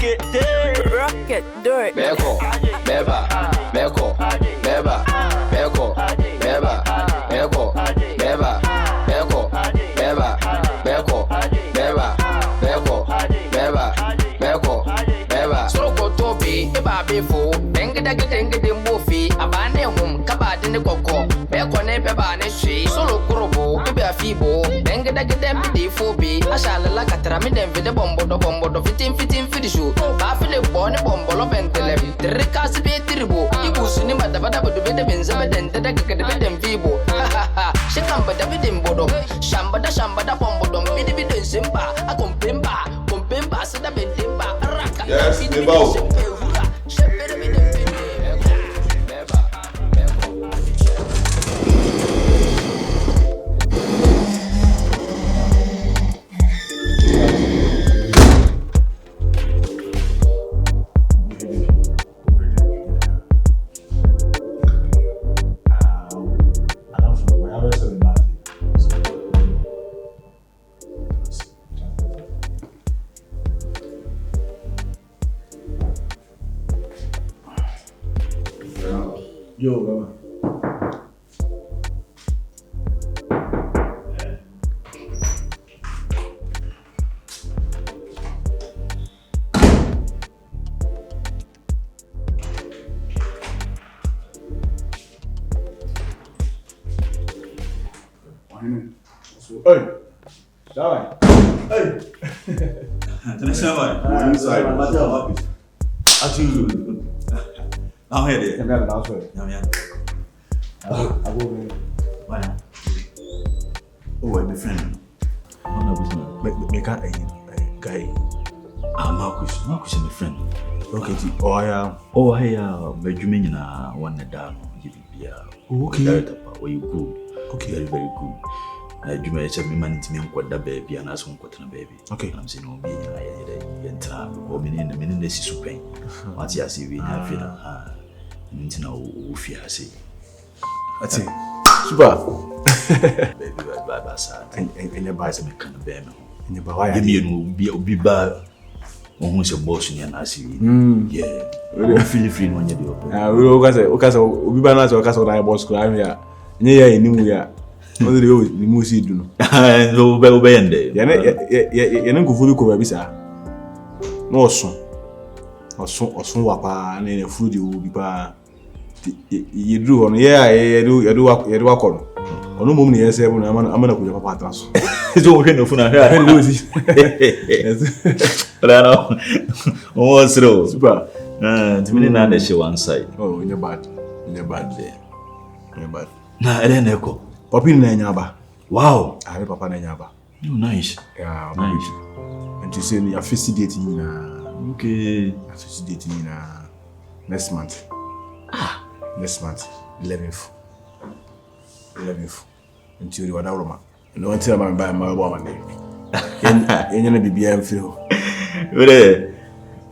Rocket, do it. Beko, beba, beko, beba, beko, beba, beko, beba, beko, beba, beko, beba, beko, beba, beko, beba. Soko tobi, eba befo, dengi mbofi, abane hum, kabade ne koko, beko ne beba ne shi, solo kurobo, ebe afibo, dengi befo bi, ashala katra mi den vide bombo do fitin fidishu, ba file bone bombo lo bentele, trika sibe tribo, ibusu ni madabada bodo vide benza beden daga beden vibo, shikamba da biden bodo, shambada bombo dom biden simba, kompemba sada bendemba, raka. Yes, Nebo. Yo, Baba. Hey, Shawai. Hey. Shawai. Inside. I'm here. I'm not outside. I go in. Why? Oh, I'm a friend. Make a guy. Marcus is my friend. Okay, oh yeah. Oh, hey, Benjamin, one down. Okay. Where you good? Okay. Very, very good. You may have me money to me what that baby and ask one quarter baby. Okay. I'm saying, oh, me, I enter or meaning this is pain. What's your CV? I feel. No, fear, see. That's it. Super. Baby, bye, sir. And your buys me kind of bear. And your boy, give me a be bad. Almost a boss in I see. Yeah. We feel free when you do. We all say, we banana or castle, I was crying here. Yeah, in New Year. What do you the Musi do? No, Bellbende. You don't go fully cover Bisa. No, son. Or son, wapa, and then a food you will be pa. You do on, yeah, you do work on. Or no moment, yes, I'm gonna put your papa. It's all kind of fun. I lose it. But I know. What's through? Super. To me, now that she one side. Oh, in your bad day. In your bad. Nah, I didn't echo. Papi Nanyaba. Wow. I have Papa Nanyaba. Oh, nice. Yeah, nice. And you say you're first dating okay. First dating next month. Next month, 11th. Until you are down. No one tell me by my woman. You're gonna be feel.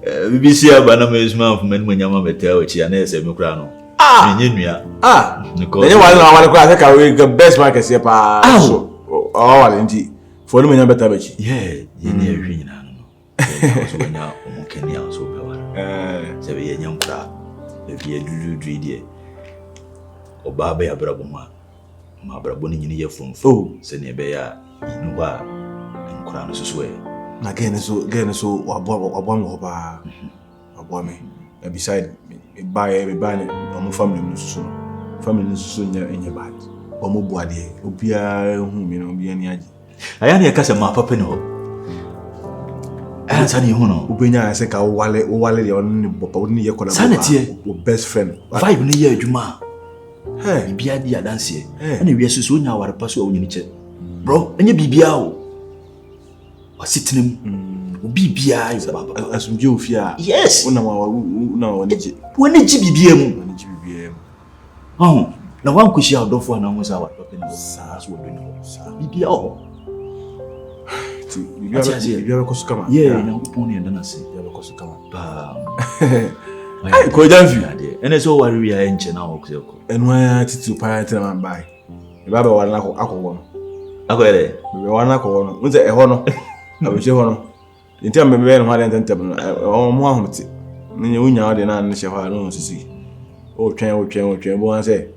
BBC Abanama is man from when Yama Betel, which I never said, Mukrano. Because you want to go best market here. Oh, indeed. For the number tabachi. Yeah, you near Green. When you're Kenya, so 7 young crowd. If you do dear. Or Baba Brabuma, my Braboni in your phone. Oh, send a bear in Noah and Crown as well. Again, so a woman. And beside buy a banner on family soon in your bad. Or more body, Obia, whom you know, be any idea. I am a customer, Papa. Anthony Hono, Ubina, I think I'll wallet on your sanity, best friend. 5 years, Juma. Hey, be a dear dance here. And we are soon now our pass on your bro, and you be biao. Or sitting BBI as some Joe fear. Yes, no, when did GBM? Oh, now one could share off one was our SARS would be no BBO. You have a cost come. Yeah, no pony and then I say, you have a cost come. I could have you, and it's all we are in now. And where to pirate and buy. The Baba one alcohol. I got it. We were one alcohol. Was it a honor? I wish you honor. Inti am be no hade ntem o mo ahomte ne unya ode na ne hye ha no sisi o twen bo an say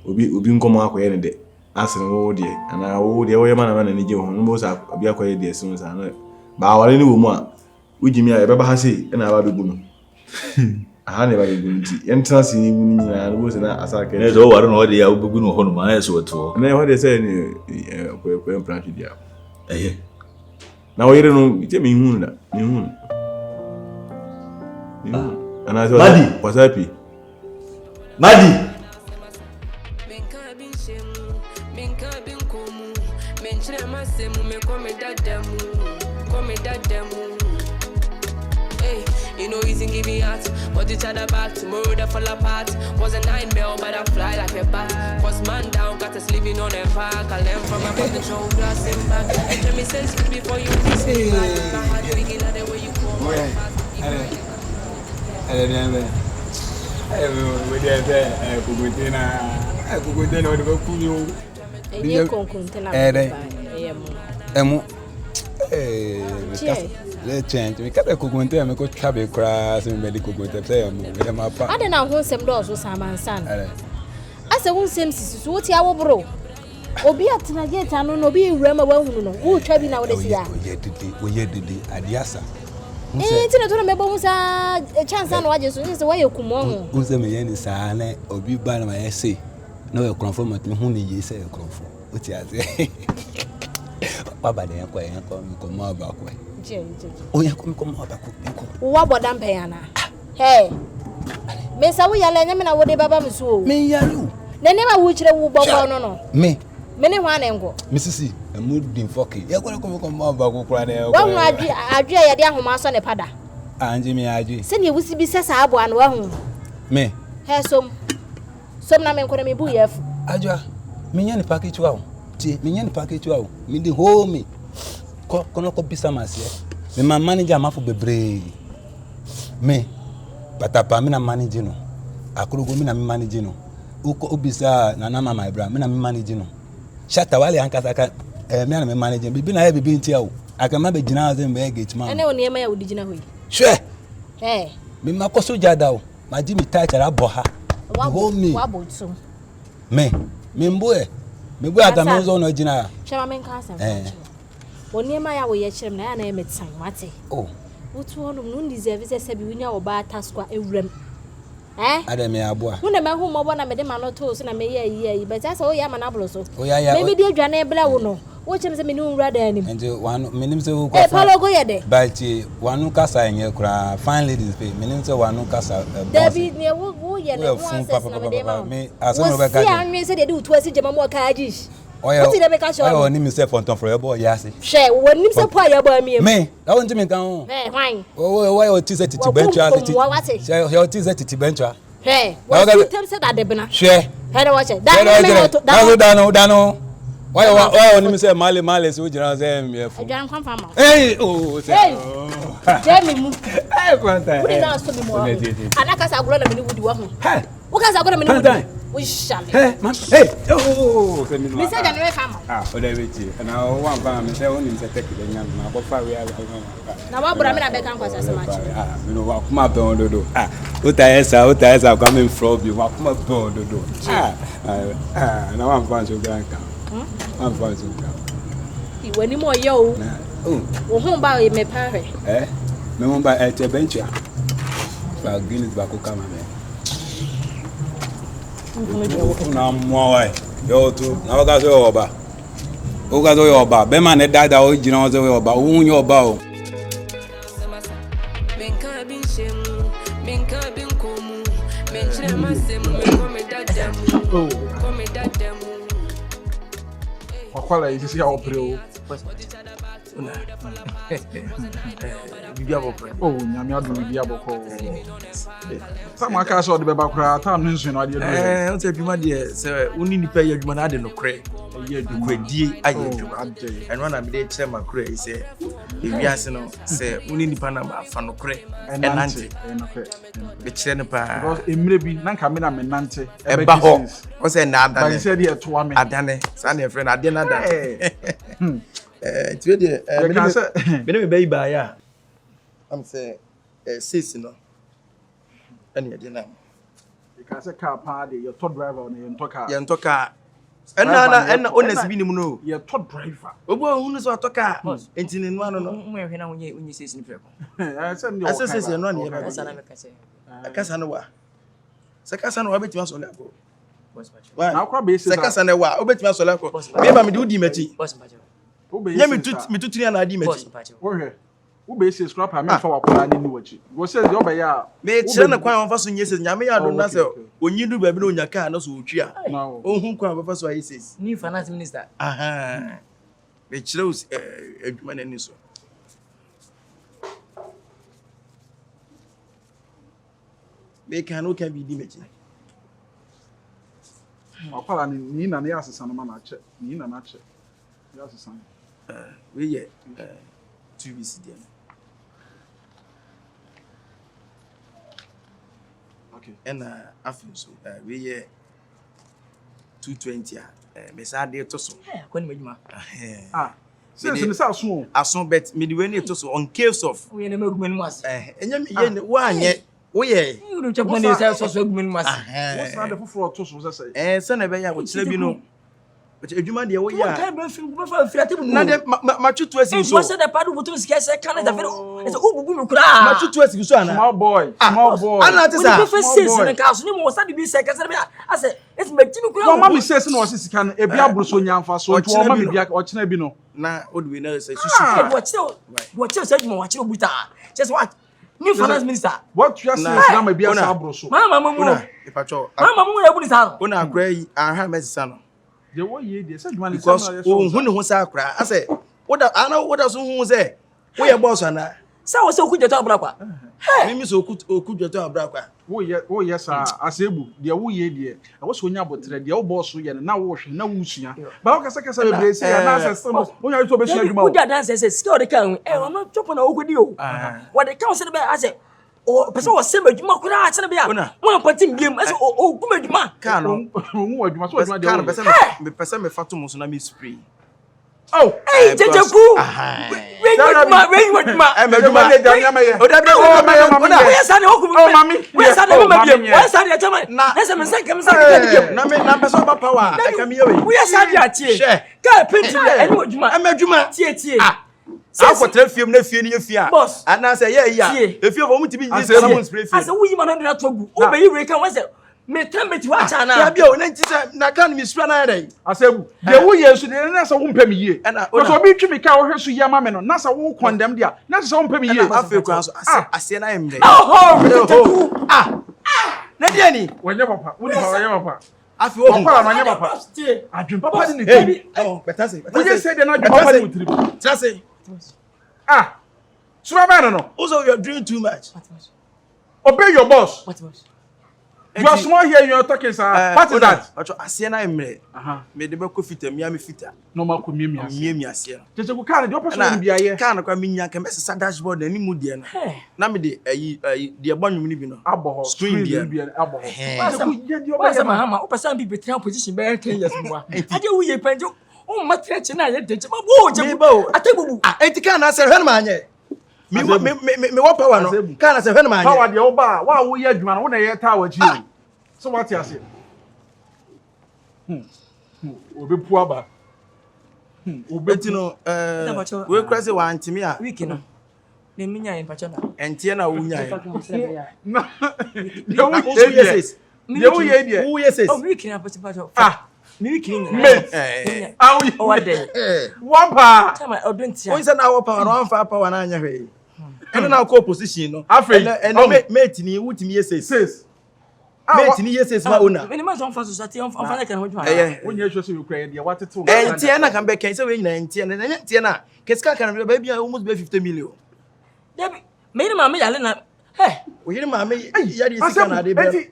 obi nkomo akoye ne de asene wo de ana wo de wo ye mana na ne je ho no sa abi akoye de sun sa na ba wale ni wo mu a ujimi a ebeba ha sei na aba be gunu aha ne ba be gunu ti entra si ni gunu nyina no se na ASARE ke ne so ware no de ya wo be gunu ho no ma so to na ho de say ni ko plan ti dia na wo yire no ite mi hu na mi hu ana so wasapi Madi you know easy give me heart, but each other back tomorrow they fall apart. Was a nightmare, but I fly like a bat. Cause man down, got us living on a park. I learn from my brother, show glass and back. Tell me sense before you kiss me back. My heart begin at the way you come. Let's change. We can't go into a medical travel crash and medical go to say, I don't know who some doors was Sam and Son. As a woman seems to what our bro. Obi at Naget and no be remember who traveling out this year. We did Adiasa. It's not remember a chance and what is the way you come on. Who's the man Sane or be by my essay? No, confirm at whom you say confirm. What you say? Papa, they are quite come more back way. Oh, you come back. What about Dampayana? Hey, Miss Away, I never know what the Baba Miss. Me, you. They never would no. Me, many one and go. Mrs. A mood being focky. You're going to come more back. Well, I dream a dear homas on a pada. And Jimmy, I do. Send you will be says I have one. Me, have some namen could be booyef. Aja, me package wow. Me package wow. Me the whole me. Kono ko bisa masie me ma manager ma fo bebre me patapa me na manage no akorogo me na me manage no uko obisa na na mama ibra me na me manage no shata wale ankasa ka me na me manage bibi na bibi ntia o akama be gina ze me gate ma ene oni ema ya odi gina hoyi hwe me makoso jada o ma ji mi touch ara bo ha wa bo so me mboe me bo ata me zo no gina hwe ma nkasa Oni ema ya wo ye kyerem na ya na emetan wate. Oh. Wotu honum no deserve se bi wunya oba taskwa ewrem. Adam ya aboa. Hu na me hu mo bo na me de ma no to so na me ye but asa wo ya ma na blo so. O ya. Me de adwane ebla wo no. Wo kyerem se me ni nwura da anim. Ente wanu menim se wo kwa. Palo go ye de. But wanu kasa enye kura fine ladies pay. Menim se wanu kasa. David ne wo ye na wo answer na me de ma. Me aso be ka. Si anwe se de utu asi jema mo ka ajish. What did I make a show? I want himself on top for your boy, yes. Share when himself for your boy, me. I want to make down. Hey, why? Oh, why your teaser to venture? Your teaser to venture. Hey, what you tell said that the share. Hey, watch it. Dano. Why on himself, Mali, so you know, them. Hey, oh, Jamie, hey, one time. Put it down to me more. And I can't have grown a minute with you. Hey, what can I go a minute? We shall. Hey, oh, Miss Adrian, whatever. And I want to say, only to take the young man. Now, what Bramina become was as much. You know, what my bone to do. What I coming from you, what my bone to do. Now I'm going to go. I'm going to go. When you more yo, oh, home by me parry. Me won by a venture. But Guinness back come man. Na mwa yo tu na waka so oba o ga so yo oba be ma ne dada o jina so yo oba o hun yo oba o Wakwala isi ya opre o bibi abokre oh nyame adu bibi abokọ sama ka so de beba kura ta no nsu na de o te pima de se uni ni pe yadwuma na de no kre ye adwuma die aye adwuma eno na me de kire makura ise ewiase no se uni ni pa na ba fa no kre enante be kire ne pa because emre bi na nka me na me nante e ba ho o se na adane ba se de to ame adane sa na friend ade na adane tiwe de me be ba ya I'm say sis no. Any dey na. You can say car party, your top driver on your car. Ye nto car. Enna honest bi ni mu no. Your top driver. Obo hunu so to car. Enti ni no no. Mo ehwe na wonye sis ni preko. I said no. Sis no na ye ba. Asa na me ka say. Kasa no wa. Se kasa no wa betima so le ako. Boss Pacho. Na kwa be se kasa no wa, obetima so le ako. Me ba me de udi machi. Boss Pacho. Nya me tutuni na adi Boss machi. Pacho. Wo hwe. Wo be say scrap am fa wakola ni wachi. Go say the oba ya. Me kire na kwan fa so nye se nya me ya do na se onyi du ba bi na onya car na so otwi a. Ohun kwan fa so ayi ses. New finance minister. Aha. Me kire us adwuma na ni so. Me kan o kan bi di machi. Wakola ni na ya asesa no ma na che. Ni na che. Ya asesa. We ye 2 weeks there. Okay. And after so we ye 220 me say dey to so. Kwani majuma. Since me say aso. Aso bet me the way to so on case of. We na magumenu mas. Enya me ye wa anye. Wo ye. You chop money say so agumenu mas. What's that the fufuro to so say? Say na be ya wo kire bi no. Ejuma de wo ya. Kai ba fi ba fa fiate bu. Na de ma tutu asi so. Mo say the padu butu sika say kan da fe. It's ububu me kura. Ma tutu asi so ana. Small boy. Ana te sa. We be face na ka so ni mo say be say ka say be ase it's me timi kura. No ma be say no si sika no e bia aburo nyamfa so nto o ma me bia o kina bi no. Na odwe na say susu. What you say you watch you buta. Just what? New finance minister. What you say na ma bia sa aburo so. Mama Una ipacho. Mama mo ya bu ni sa. Una akra yi aha mesisa no. The way ye dey say dwuma ni because hu ne ho sa akra I say what so hu say wo ye boss ana sa wo se okudjeto abra kwa mimi so okudjeto abra kwa wo ye sa asebu de wo ye de wo so nya botre de wo boss ye na wo hwe na wo sua ba wo kasa be bre say na say no wo nya to be sua dwuma wo da dan say skill de kan no chopo na okudi o wo de kan say be ase o person was say adwuma kura a say be a mo ampatim biem ase o guma adwuma ka no wo adwuma so adwuma de ka no person me fatum so na me spray oh hey jejeku we adwuma de janya me ye o da be we say na okumu oh mami we say na mama biem we say na chama na say me say kam say biem na me na person ba power e kam ye we we say na tie ka pinti de eni adwuma tie Ako traffium na fie ni fie a. Ana say ye ya. Efie fo mutibi nyi say na mo spray fie. Asa wuyi ma no na togu. O be yi kan wase. Me trameti wa cha na. Ya bia o na nti say na kan mi spray na dey. Asebu. De wo ye so de na say wo mpam yie. So obi twi mi ka wo hweso ya ma me no. Na say wo condemn dia. Na say wo mpam yie. Afi kwan so ase na emre. Oh. Na dia ni. Wonye papa. Wo ni wonye papa. Afi wo papa na wonye papa. Adwen papa ni tiri. Oh, better say. Wo je say de na adwen papa ni tiri. Just say. Superman no. Also you are doing too much. Obey your boss. What boss? You are small here, you are talking sir. What is that? Acho ase na emre. Me de be ko fita mi fita. No ma ko miemi ase. Miemi ase. Jeje ko kan de operation bi aye. Kan kwa minya kan be sesa dashboard na ni mu de no. Na me de ayi de gbonwum ni bi no. Abo screen bi abo. What's my hammer? Opasa bi betra position be 10 years mo. Ade wo ye panjo. O matreche na ye de ma bo je. Atabubu. Etika na se hwe ma anye. Me what power no? Can I say when man? Power the oba. Wa wo ye adwuma no, wo na ye ta wa ji. So what you say? Obe pu aba. Obe tino we crazy wa antimi a. Week no. Ne minya en pacho na. Entie na wo nya. Na. De wo ye de. Wo ye ses. Oh week na pacho. Me week ni. Mate. Awu. O wade. Wapa. Tama odontia. Wo say na wo power no amfa power na anya hwe. Eno na ko position no. Eno mate ni wutimi ye ses. Mate ni ye ses ma ona. Me ma so amfa society amfa na kan ho dwa. Wo nya hwe so you cry de wateto. Entie na kan be kan say we nyina entie na entie na. Keska kan be bia almost be 50 million. Debi me ni ma me yale na o yiri ma me ya di sika na de be.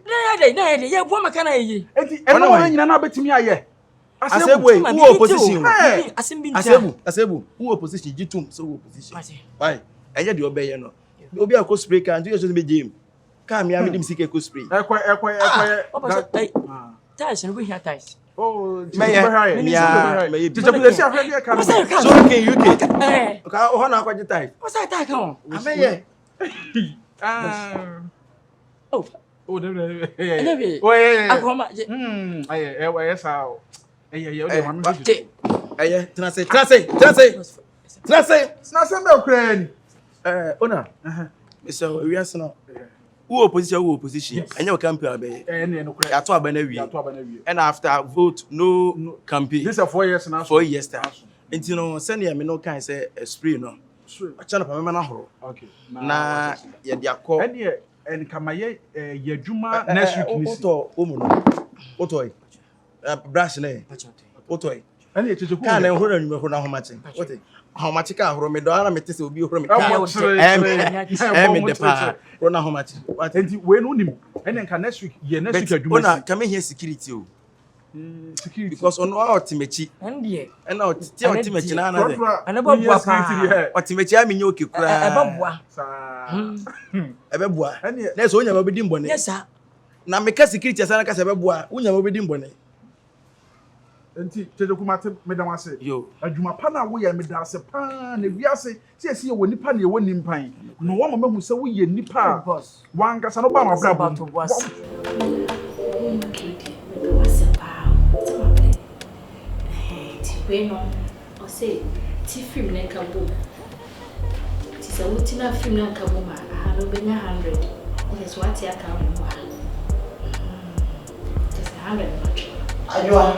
Na ye ye bo maka na ye. Enti eno wa nyina na betimi aye. Asebu who opposition. Asebu who opposition gitum so opposition. Why? Eje de obeye no. Obi akọ spray kan you just be game. Ka me am dim sika ko spray. Ekwe. Ties no we here ties. Oh, me Teacher put say ahwe dey kan. So can UK. Ka ho na akwaje ties. What's that kan? Ameye. Oh. Oh, yeah. Oh, yeah. Akoma. Yes, how? Tenase. Ona. So we are no. Who opposition? Any campaign abe. Ya to aba na wi. And after vote no campaign. This is 4 years now. 4 years time. Nti no send ya me no kan say spray no. Acha na pamema na horo. Okay. Na ye dia ko. And kamaye yadwuma next week ni. Oto omu no. Oto brush na. Oto and ye checheku. Kan na horo anwuma horo na homache. Ote. Homache ka horo me do ara me tese obi horo me ka. Me de pa. Horo na homache. And we no nim. And next week next week adwuma. Ona come here security o. Security because on our timechi and timechi na na de anaba bua pa otimechi aminye oke kura ebabua ebebua na so onya mabedi mbone yes sir na meka security asana ka sebebua onya mabedi mbone enti tejeku mate medam ase yo adwuma pa na wo ye medam ase pa na wiase se ese ye woni pa na ye woni mpan no wo mama hu se wo ye nipa wan kasa no ba ma bra bo Bueno, o sei, ti film na kabo. Ti sa wuti na film na kabo ma, no benya 100. Yes, what ya ka mo. Just 100 much. Ajwa.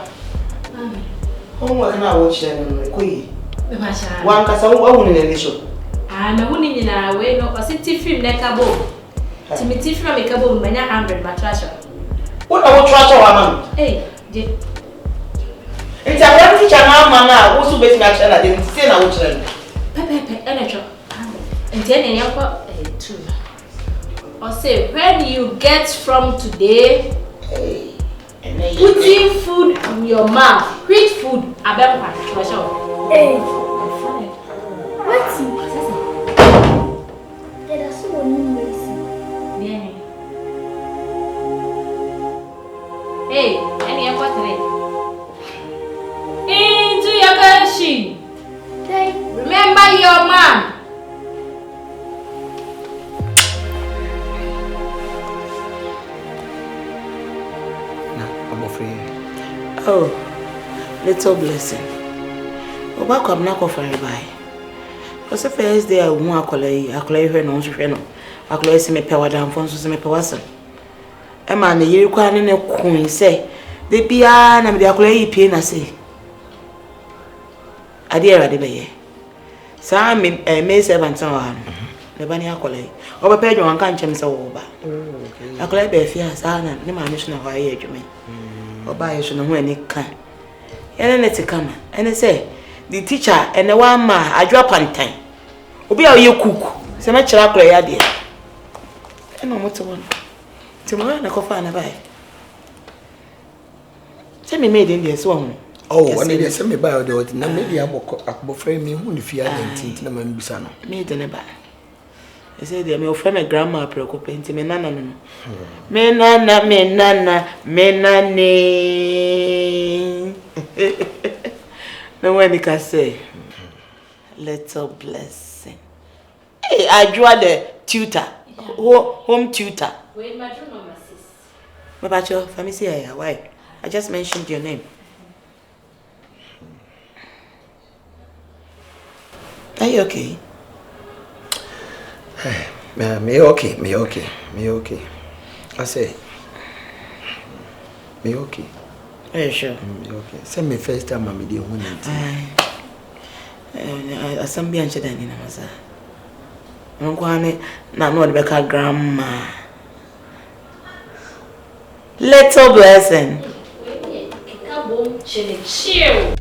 Homework na wo chere no ko yi. Me ma sha. Wan kasa wo hu ni show. Me hu ni nyina we no, o sei ti film na kabo. Ti mi ti film na kabo benya 100 ma trash. Wo na wo trash wa man. Je It's a one teacher now, man. Who's best match and I didn't say now. Pepe, energy. And then you true. Or say, when you get from today, putting food in your mouth, which food? I bet one. Hey, what's it? There's so many. Hey, any of what today? Into your country. Remember your man. I'm afraid. Oh, little blessing. Oba come na for by. Because the first day I want akolai her no hwe no. Akolai se me pewa dan fon so se me pewa sem. E ma na yiri kwa ne kun se de bia na me de akolai pie na se. Adi era de beye. Sa me servant on. Ne bani akolai. Oba pe dwo anka nchem se wo ba. Okay. Akolai be fia sa na ne ma mission ho aye adwuma. Oba ye so no ho ani kan. Ene ne te kama. Ene say the teacher ene wa ma adwa pantan. Obi a ye cook. Se ma kira akolai ya de. Ene mo to won. Ti mo na ko fa na bai. Se me made in there so ho. Oh, when they send me by the way, now maybe I will frame me who if you are 19, and I'm Bissano. Me, the neighbor. I said, they may frame a grandma preoccupant me, nana. Me, nana, me, nana, me, nane. No one can say, little blessing. Hey, I draw the tutor, home tutor. Wait, my mama, sis. My bachelor, family, why? I just mentioned your name. Are you okay? Me okay. I say, me okay. Are you sure? Me okay. Send me first time I'm the one. I some be anxious than in a massa. I'm going to Rebecca grandma. Little blessing. Chill.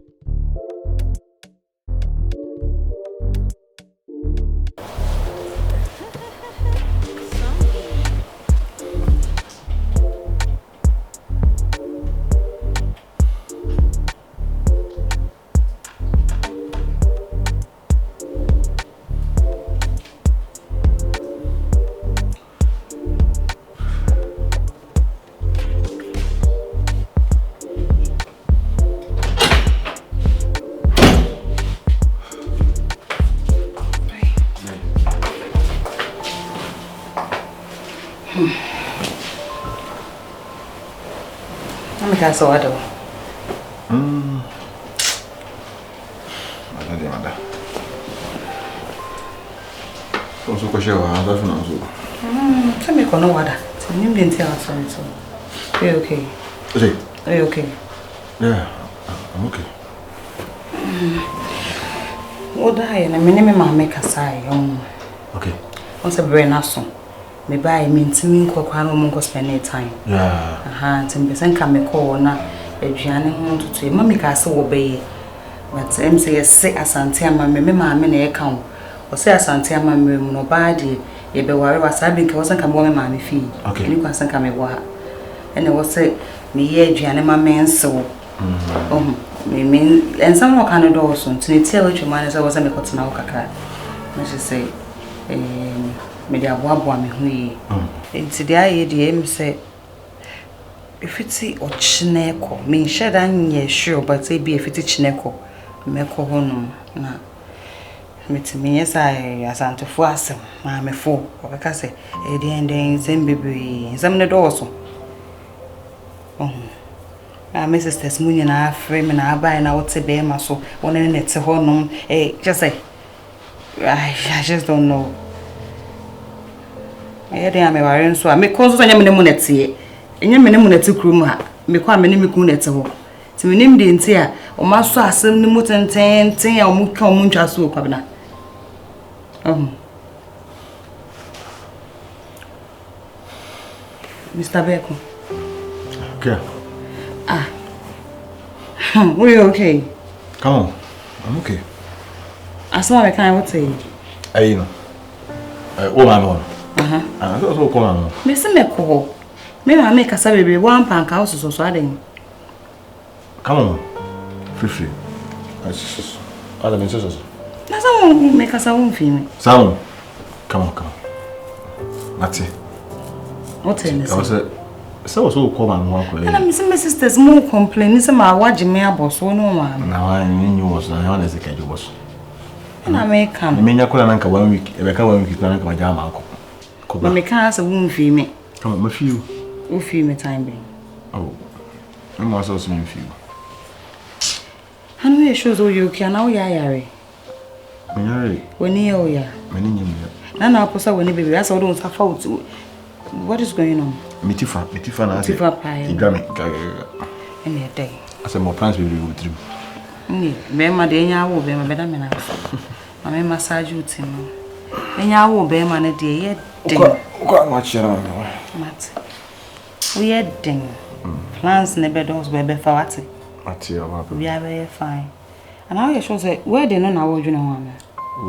I'm going to what? Mother. So question I don't know. Tell me no water. Tell me didn't tell us so. Are you okay? Are you okay? Yeah, I'm okay. What I na me ma make asai Okay. Once a very nice song. Me buy me ntimi nkokwa no mo spend time. Yeah. Aha, ntimi sen ka me call na aduane ho ntutu. Ma me ka se wo be but em say yes asante ama me ma me na e ka wo. O say asante ama me mu no ba de ye be ware wasabi nke wo sen ka me wo me ma me fi. Okay. Ni kwa sen ka me wo ha. Ene wo say me ye aduane ma me nso. Me and someone can do also to tell you man as I was a cotton now kakra. I should say me dia boa me hu enti dia ye de say if it's o chineko me share dan ye sure but say be if it's chineko me ko hono na me yes I asantofo asem ma me fo o ka say e de enden zembebe zamne do also my sisters munye na frame na abai na wote be ma so won ne net honum just say I just don't know. I dey am worry so me ko so nya me mu net ye enya me mu net krum ha me ko am ne me ku net ho ti me nim de nti a o ma so asem ni mu tenten a o mu ka o mu ntwa so kwabna Mr. Beko. Okay. Were you okay? Come on. I'm okay. I saw I can't say. I know. Oh, I'm on. I also come on. Miss Meko. Maybe I make a baby 1 pound house so I didn't. Come on. Free. Other than sisters. That's how make us a own female. Sound. Come on. That's it. What's in this? So come on, walk away. And I'm missing my sisters more complaining. Some are watching me about so no one. Now I mean you was I honestly can't do was. And I may come. I mean you couldn't anchor 1 week. If I come 1 week, you can't come down, uncle. But me can't say won't feel me. Come on, my few. Who feel me time being? Oh, I'm also seeing few. I know your shows all you can now, Yari. When you ya. Nana Posa when you baby, that's all don't suffer to. What is going on? Mitifa na say. Mitifa pie. Igami. Any day. I said more plans will be with you. Bema de NKANSAH be ma beda me na. Ma me massage you tin. NKANSAH be ma na de ye ding. Ko match ya na me. Mat. We ye ding. Plans ne be dos be fa wate. Ati ya wa. We are very fine. And how you sure say wedding no na wo dwene ho am.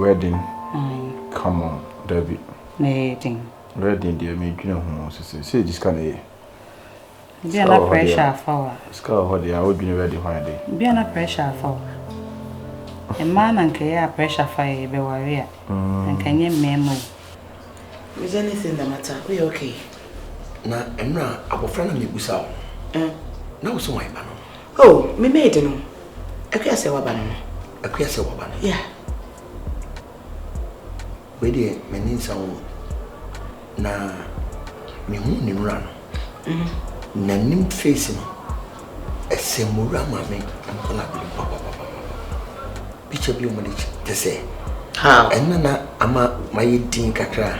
Wedding. Come on, David. Ne ding. Wedding dey me dwene ho say this kind of be na pressure for. Ska ho dey I would be ready when dey. Be na pressure for. A man and care pressure for be worry and can you memo. Is anything the matter? We okay? Na emra abofra na mebusa o. Na wo so wan ba no. Oh, me made no. Akua se wa ba no. Akua se wa ba no. Yeah. We dey meni sa wo. Na me hu ni nura no. Na nim face no. Esemura ma me ankola bi papa. Picture bi o mo dey te say. How? Enna na ama my din kakra.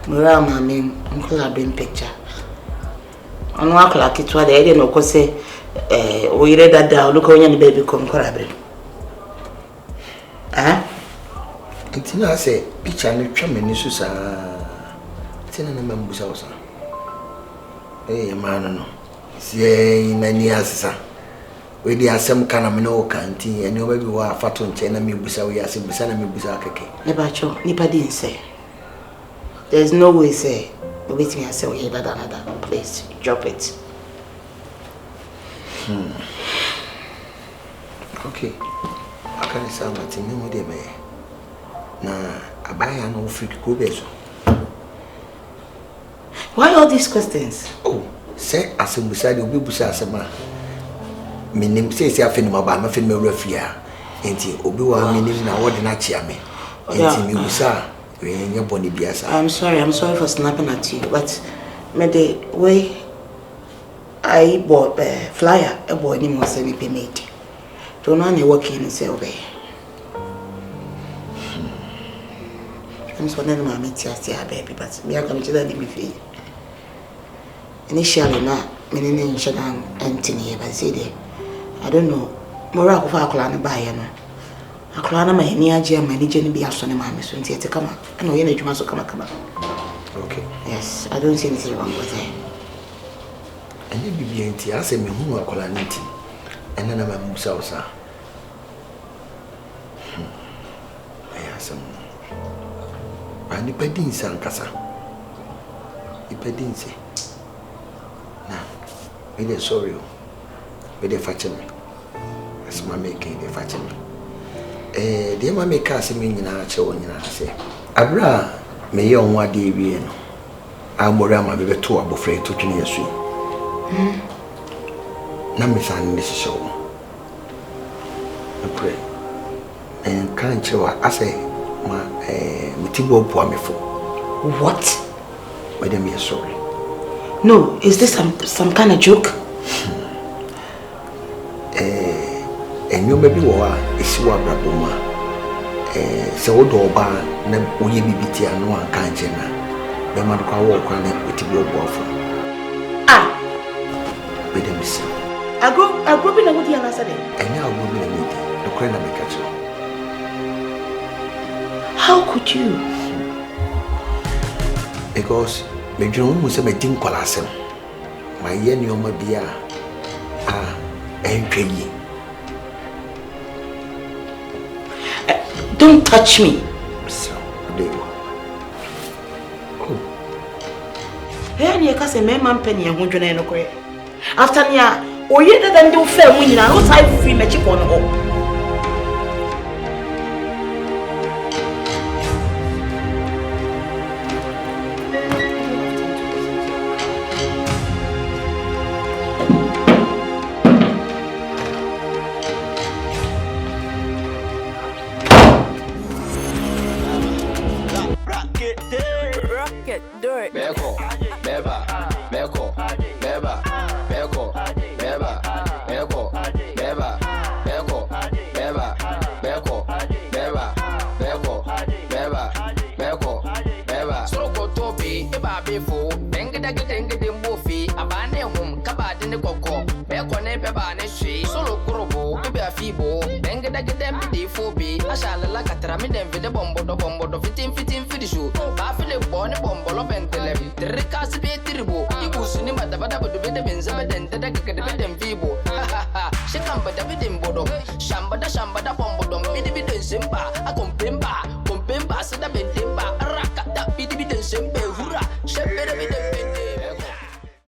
Mura ma me ankola bi picture. Onu akola kitwa de dey no ko say o yire dada oluko onya ni baby ko nkola bi. Ntina say picture no twa mani so sa. Ntina na mambusa wo sa. Man no. Sie na ni asesa. We di asem kana me no kanti ene oba bi wa fato nche na me busa we asem busa na me busa keke. Never cho ni Paddies say. There's no way say wait me say we that another. Please drop it. Okay. Akani sa mati me mo de me. Na abaya no freak go bezo. Why all these questions? Oh, say asem busa de obi busa asema. Minim say afeni maba ma feni me rafia. Enti obi wa minim na wode na chia me. Enti me busa I'm sorry for snapping at you, but the way I bought a flyer, a boy named was semi made. Don't know any working and say obey. I'm so then my meet here, baby, but we are going to let me feel. Initially, not meaning Shadam Anthony, but say, I don't know. Morocco for a clan by a clan of my near Jam managing be a son of my miss when to come up. I know you must come up. Okay. Yes, I don't see anything wrong with it. And you be anti, I say me who are calling it. And then I'm a Musausa. I have some. And the Paddies and Cassa. The Paddies. Now, we are sorry. We are fetching me. As my making the fetching me. The mamma cast me in our show in our say. Abra, may you on what day we know. I'm more than my baby two are afraid to turn your sweet. Namisan this show. I pray. And can't you, I say, my Mitibo Puamifo. What? Madam, you're sorry. No, is this some kind of joke? And you maybe war is what Brabuma. So, Doba, Nebuy BBT and one can't you now. The man can walk on it with your waffle. Ah, Madam, I grew up in a woody and I said it. And now we'll be a meeting. The crane make catch you. How could you? Because my dream was a meeting colassum. My yen, your dear, and Peggy. Don't touch me. So, there you are. Hey, you can't say, man, penny, and 100 and okay. After near, or you didn't do fair winning, I don't type free magic on the Beko, beba, beko, beba, beko, beba, beko, beba, beko, beba, beko, beba, beko, beba, beko, beba. Soko tobi, eba befo, bengda gedeng bofi, abane hum, kabade ne koko, beko ne beba ne shi, solo kurobo, eba fibo, bengda gedeng befo bi, ashala la katra mi dem vide bombo do fitin fidishu, ba file bone bombo lo bentele, terikasi be tiribo, igusuni madabada bodo bede benza dente da gede bede vibo, shikamba da bede bodo, shamba da bombo do bide simba, akompemba.